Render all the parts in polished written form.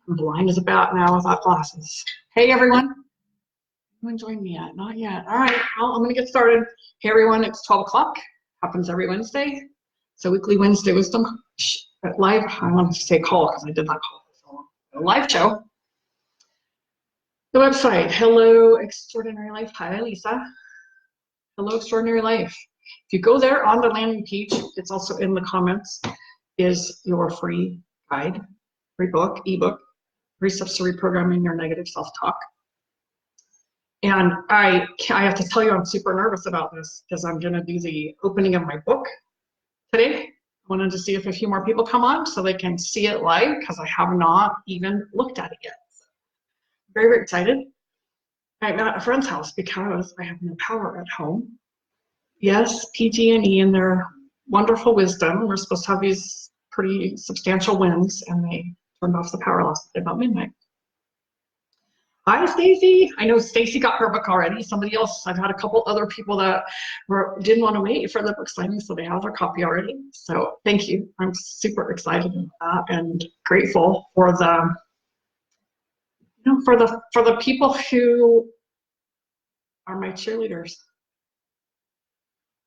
I'm blind as a bat now without glasses. Hey, everyone. Anyone joined me yet? Not yet. All right, well, I'm going to get started. Hey, everyone, it's 12 o'clock. Happens every Wednesday. It's a weekly Wednesday wisdom live. I want to say call because I did not call it so long. A live show. The website, Hello Extraordinary Life. Hi, Lisa. Hello Extraordinary Life. If you go there on the landing page, it's also in the comments, is your free guide, free book, ebook, 3 Steps to Reprogramming Your Negative Self-Talk. And I have to tell you, I'm super nervous about this because I'm going to do the opening of my book today. I wanted to see if a few more people come on so they can see it live because I have not even looked at it yet. Very, very excited. I'm at a friend's house because I have no power at home. Yes, PG&E and their wonderful wisdom. We're supposed to have these pretty substantial winds, and they turned off the power last night about midnight. Hi, Stacy. I know Stacy got her book already. Somebody else, I've had a couple other people that didn't want to wait for the book signing, so they have their copy already. So thank you. I'm super excited about that and grateful for the, for the people who are my cheerleaders.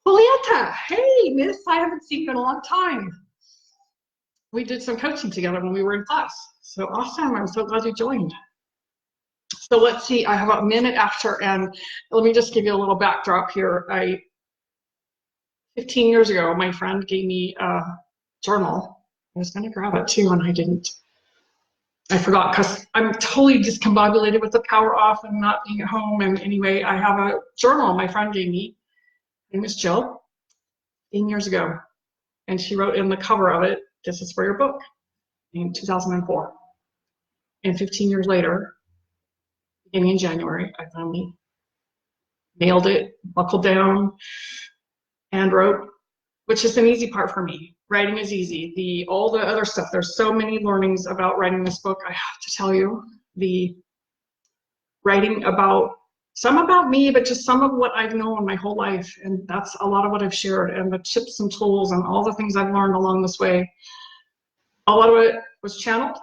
Julieta, hey, miss, I haven't seen you in a long time. We did some coaching together when we were in class. So awesome, I'm so glad you joined. So let's see, I have a minute after, and let me just give you a little backdrop here. 15 years ago, my friend gave me a journal. I was gonna grab it too, and I didn't. I forgot, because I'm totally discombobulated with the power off and not being at home. And anyway, I have a journal my friend gave me. Her name is Jill, 15 years ago. And she wrote in the cover of it, "This is for your book," in 2004. And 15 years later, beginning in January, I finally nailed it, buckled down, and wrote, which is an easy part for me. Writing is easy. All the other stuff, there's so many learnings about writing this book. I have to tell you, the writing about, some about me, but just some of what I've known my whole life. And that's a lot of what I've shared, and the tips and tools and all the things I've learned along this way. A lot of it was channeled,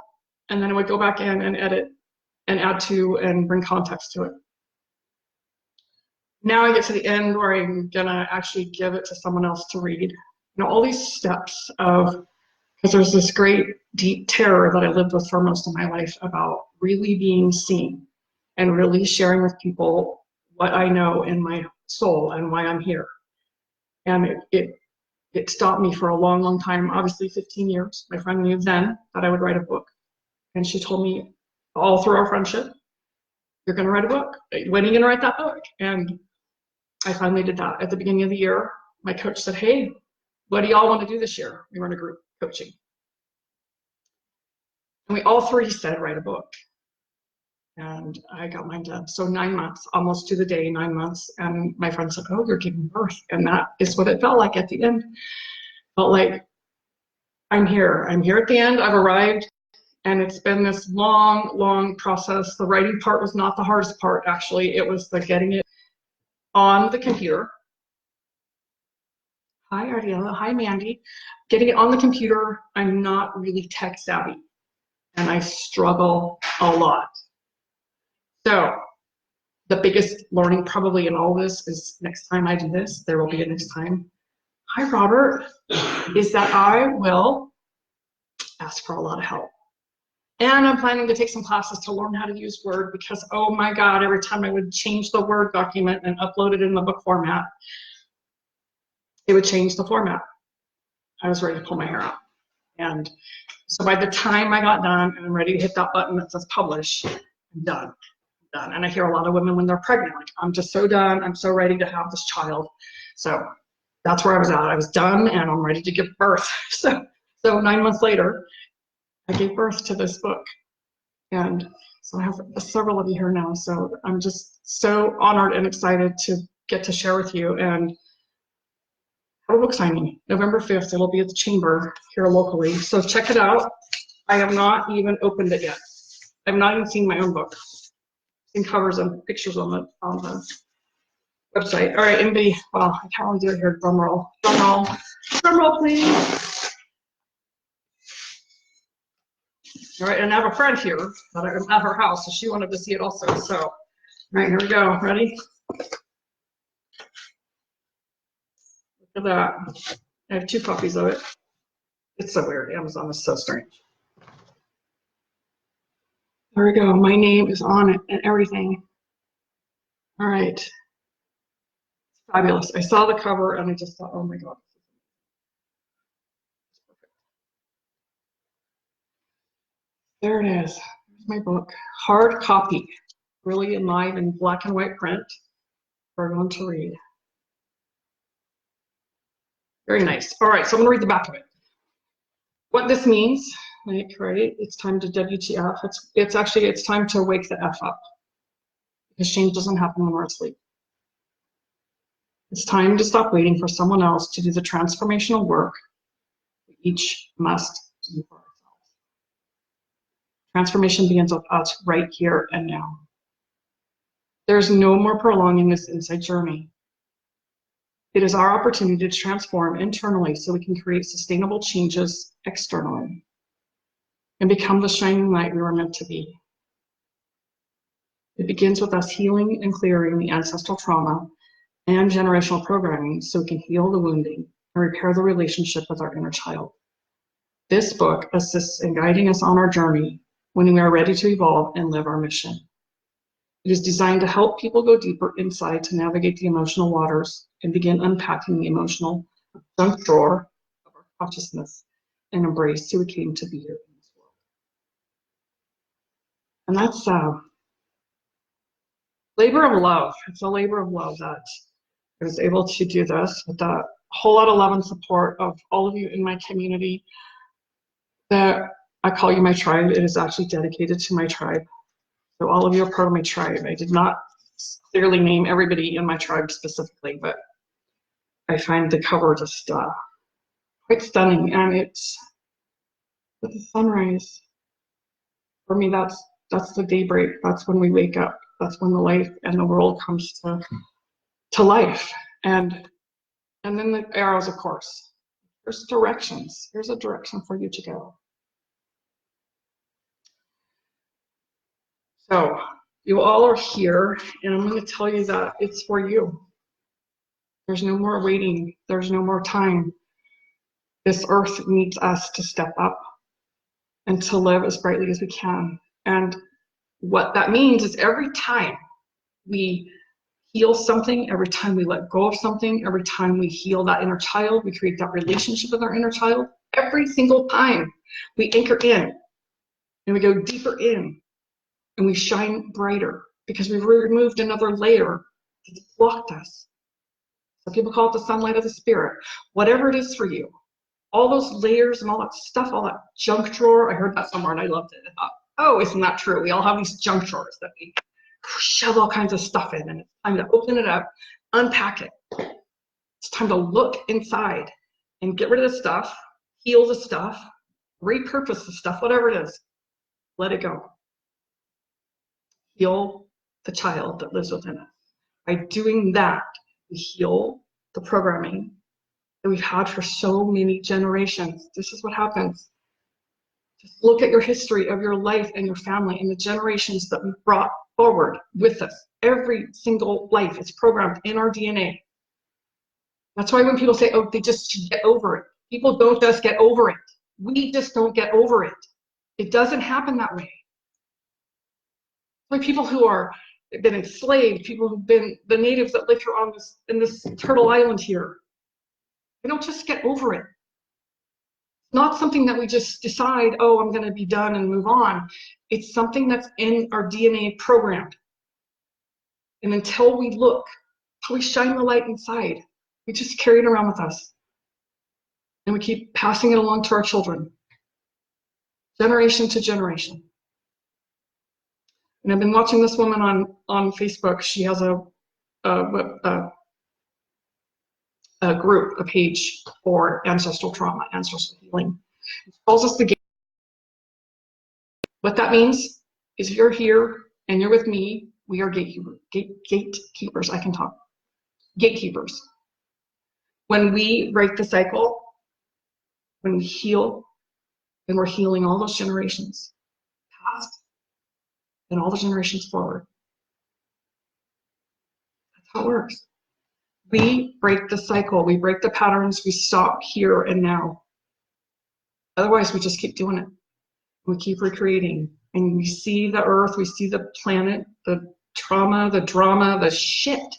and then I would go back in and edit and add to and bring context to it. Now I get to the end where I'm gonna actually give it to someone else to read. You know, all these steps of, because there's this great deep terror that I lived with for most of my life about really being seen and really sharing with people what I know in my soul and why I'm here. And it stopped me for a long, long time, obviously 15 years. My friend knew then that I would write a book. And she told me all through our friendship, "You're gonna write a book. When are you gonna write that book?" And I finally did that at the beginning of the year. My coach said, "Hey, what do y'all want to do this year?" We were in a group coaching. And we all 3 said, "Write a book." And I got mine done. So 9 months, almost to the day, 9 months. And my friend said, "Oh, you're giving birth." And that is what it felt like at the end. Felt like I'm here. I'm here at the end. I've arrived. And it's been this long, long process. The writing part was not the hardest part, actually. It was the getting it on the computer. Hi, Ariella. Hi, Mandy. Getting it on the computer. I'm not really tech savvy, and I struggle a lot. So the biggest learning probably in all this is next time I do this, there will be a next time. Hi, Robert. Is that I will ask for a lot of help. And I'm planning to take some classes to learn how to use Word because, oh my God, every time I would change the Word document and upload it in the book format, it would change the format. I was ready to pull my hair out. And so by the time I got done and I'm ready to hit that button that says publish, I'm done. And I hear a lot of women when they're pregnant, like, "I'm just so done. I'm so ready to have this child." So that's where I was at. I was done and I'm ready to give birth. So 9 months later, I gave birth to this book. And so I have several of you here now. So I'm just so honored and excited to get to share with you and have a book signing. November 5th, it'll be at the Chamber here locally. So check it out. I have not even opened it yet. I've not even seen my own book. I've seen covers and pictures on the website. All right, anybody, well, I can't really do it here. Drum roll. Drum roll. Drum roll, please. All right, and I have a friend here that I'm at her house, so she wanted to see it also. So, all right, here we go. Ready? Look at that. I have 2 copies of it. It's so weird. Amazon is so strange. There we go. My name is on it and everything. All right. It's fabulous. I saw the cover and I just thought, oh my God. There it is. Here's my book. Hard copy. Really in live in black and white print for everyone to read. Very nice. All right, so I'm going to read the back of it. What this means, like, right? It's time to WTF. It's time to wake the F up. Because change doesn't happen when we're asleep. It's time to stop waiting for someone else to do the transformational work we each must do for ourselves. Transformation begins with us right here and now. There's no more prolonging this inside journey. It is our opportunity to transform internally so we can create sustainable changes externally and become the shining light we were meant to be. It begins with us healing and clearing the ancestral trauma and generational programming so we can heal the wounding and repair the relationship with our inner child. This book assists in guiding us on our journey when we are ready to evolve and live our mission. It is designed to help people go deeper inside to navigate the emotional waters and begin unpacking the emotional junk drawer of our consciousness and embrace who we came to be here in this world. And that's labor of love. It's a labor of love that I was able to do this with a whole lot of love and support of all of you in my community. That I call you my tribe. It is actually dedicated to my tribe. So all of you are part of my tribe. I did not clearly name everybody in my tribe specifically, but I find the cover just quite stunning. And it's with the sunrise. For me, that's the daybreak. That's when we wake up. That's when the life and the world comes to life. And then the arrows, of course. There's directions. Here's a direction for you to go. So you all are here, and I'm going to tell you that it's for you. There's no more waiting. There's no more time. This earth needs us to step up and to live as brightly as we can. And what that means is every time we heal something, every time we let go of something, every time we heal that inner child, we create that relationship with our inner child, every single time we anchor in and we go deeper in and we shine brighter because we've removed another layer that's blocked us. Some people call it the sunlight of the spirit. Whatever it is for you, all those layers and all that stuff, all that junk drawer, I heard that somewhere and I loved it. I thought, oh, isn't that true? We all have these junk drawers that we shove all kinds of stuff in, and it's time to open it up, unpack it. It's time to look inside and get rid of the stuff, heal the stuff, repurpose the stuff, whatever it is. Let it go. Heal the child that lives within us. By doing that, we heal the programming that we've had for so many generations. This is what happens. Just look at your history of your life and your family and the generations that we've brought forward with us. Every single life is programmed in our DNA. That's why when people say, oh, they just should get over it. People don't just get over it. We just don't get over it. It doesn't happen that way. Like people who are been enslaved, people who've been the natives that live here on this in this turtle island here. They don't just get over it. It's not something that we just decide, oh, I'm going to be done and move on. It's something that's in our DNA programmed. And until we look, until we shine the light inside, we just carry it around with us. And we keep passing it along to our children, generation to generation. And I've been watching this woman on Facebook. She has a group, a page for ancestral trauma, ancestral healing. She calls us the gate. What that means is if you're here and you're with me, we are gatekeepers. I can talk. Gatekeepers. When we break the cycle, when we heal, and we're healing all those generations, and all the generations forward. That's how it works. We break the cycle, we break the patterns, we stop here and now. Otherwise, we just keep doing it. We keep recreating. And we see the earth, we see the planet, the trauma, the drama, the shit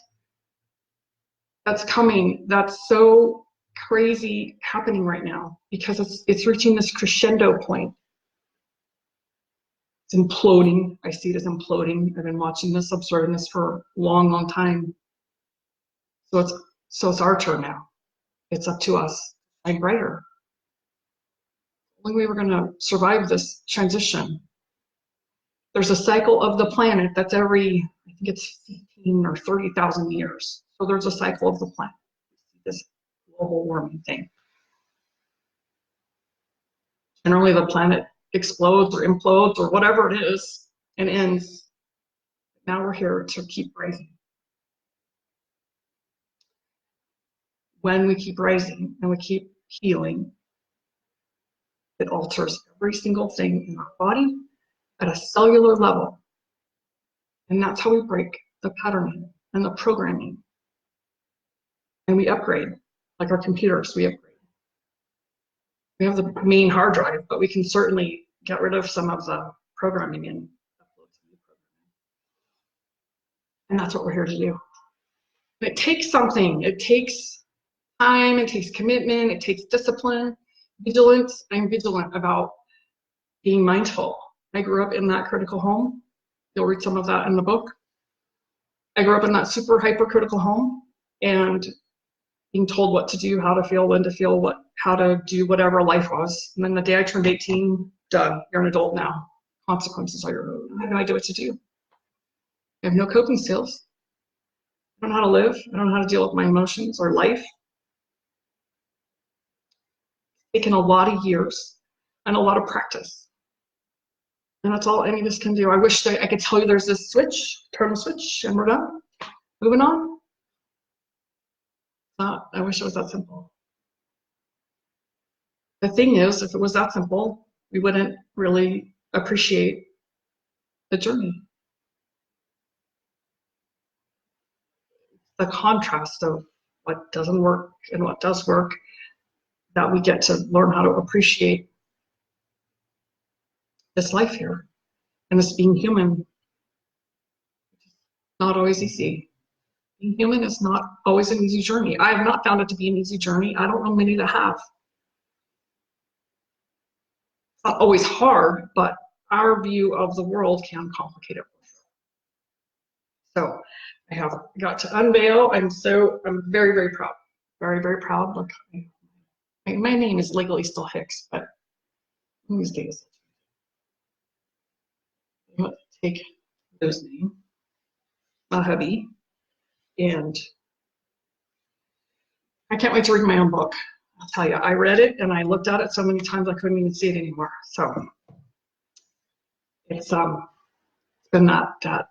that's coming. That's so crazy happening right now because it's reaching this crescendo point. It's imploding. I see it as imploding. I've been watching this, observing this for a long, long time. So it's our turn now. It's up to us. I'm brighter. The only way we're going to survive this transition. There's a cycle of the planet that's every, I think it's 15 or 30,000 years. So there's a cycle of the planet. This global warming thing. Generally, the planet explodes or implodes or whatever it is and ends. Now we're here to keep rising. When we keep rising and we keep healing, it alters every single thing in our body at a cellular level. And that's how we break the patterning and the programming. And we upgrade, like our computers, we upgrade. We have the main hard drive, but we can certainly get rid of some of the programming and upload some new programming. And that's what we're here to do. It takes something. It takes time, it takes commitment, it takes discipline, vigilance. I'm vigilant about being mindful. I grew up in that critical home. You'll read some of that in the book. I grew up in that super hypercritical home and being told what to do, how to feel, when to feel, how to do whatever life was. And then the day I turned 18, done. You're an adult now. Consequences are your own. I have no idea what to do. I have no coping skills. I don't know how to live. I don't know how to deal with my emotions or life. It's taken a lot of years and a lot of practice. And that's all any of us can do. I wish I could tell you there's this switch, turn the switch, and we're done. Moving on. Not. I wish it was that simple. The thing is, if it was that simple, we wouldn't really appreciate the journey. The contrast of what doesn't work and what does work, that we get to learn how to appreciate this life here and this being human. Not always easy. Being human is not always an easy journey. I have not found it to be an easy journey. I don't know many that have. It's not always hard, but our view of the world can complicate it. So I have got to unveil. I'm very, very proud. Very, very proud. Look, my name is legally still Hicks, but these days, I'm going to take those names, my hubby, and I can't wait to read my own book. I'll tell you, I read it and I looked at it so many times I couldn't even see it anymore. So it's been that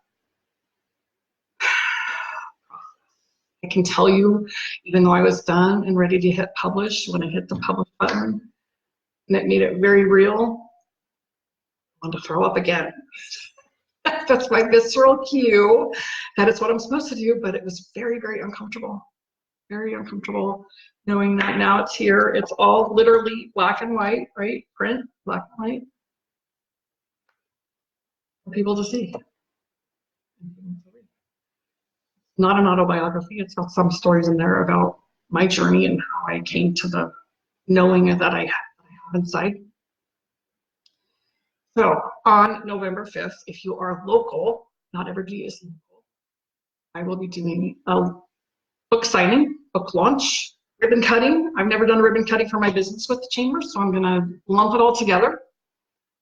I can tell you, even though I was done and ready to hit publish, when I hit the publish button, and it made it very real, I wanted to throw up again. That's my visceral cue that it's what I'm supposed to do, but it was very, very uncomfortable. Very uncomfortable knowing that now it's here. It's all literally black and white, right? Print, black and white. For people to see. Not an autobiography. It's got some stories in there about my journey and how I came to the knowing that I have inside. So on November 5th, if you are local, not everybody is local, I will be doing a book signing, book launch, ribbon cutting. I've never done a ribbon cutting for my business with the chamber, so I'm gonna lump it all together.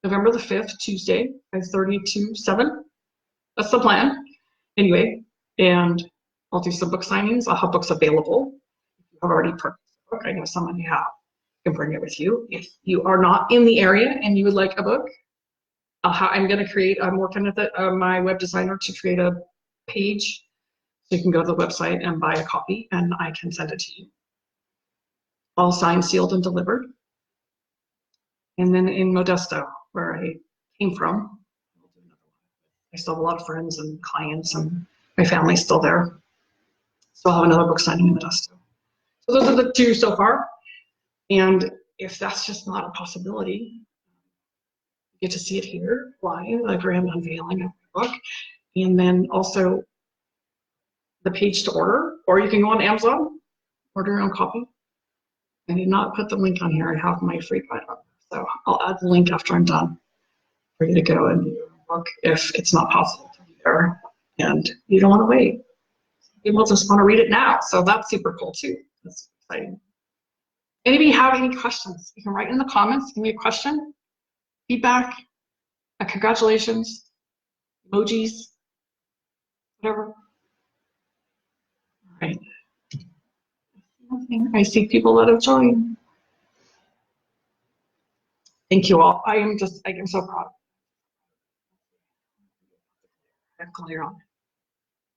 November the 5th, Tuesday, 5:30 to 7. That's the plan. Anyway, and I'll do some book signings. I'll have books available. If you have already purchased a book, I know someone you have. You can bring it with you. If you are not in the area and you would like a book, I'm working with my web designer to create a page so you can go to the website and buy a copy and I can send it to you. All signed, sealed, and delivered. And then in Modesto, where I came from, I still have a lot of friends and clients, and my family's still there. So I'll have another book signing in the dust. So those are the two so far. And if that's just not a possibility, you get to see it here live, a grand unveiling of my book. And then also the page to order, or you can go on Amazon, order your own copy. I did not put the link on here. I have my free product. So I'll add the link after I'm done for you to go and do your own book if it's not possible to be there and you don't want to wait. People just want to read it now. So that's super cool too. That's exciting. Anybody have any questions? You can write in the comments, give me a question, feedback, congratulations, emojis, whatever. All right. I see people that have joined. Thank you all. I am so proud. I have glare on.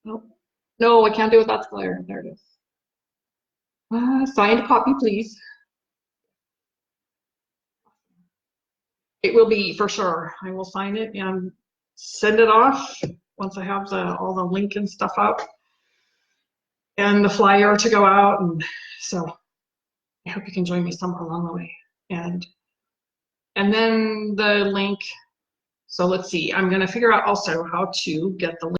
Nope. No, I can't do it. That's glare. There it is. Signed copy, please. It will be for sure. I will sign it and send it off once I have all the link and stuff up and the flyer to go out. And so I hope you can join me somewhere along the way. And then the link. So let's see. I'm going to figure out also how to get the link.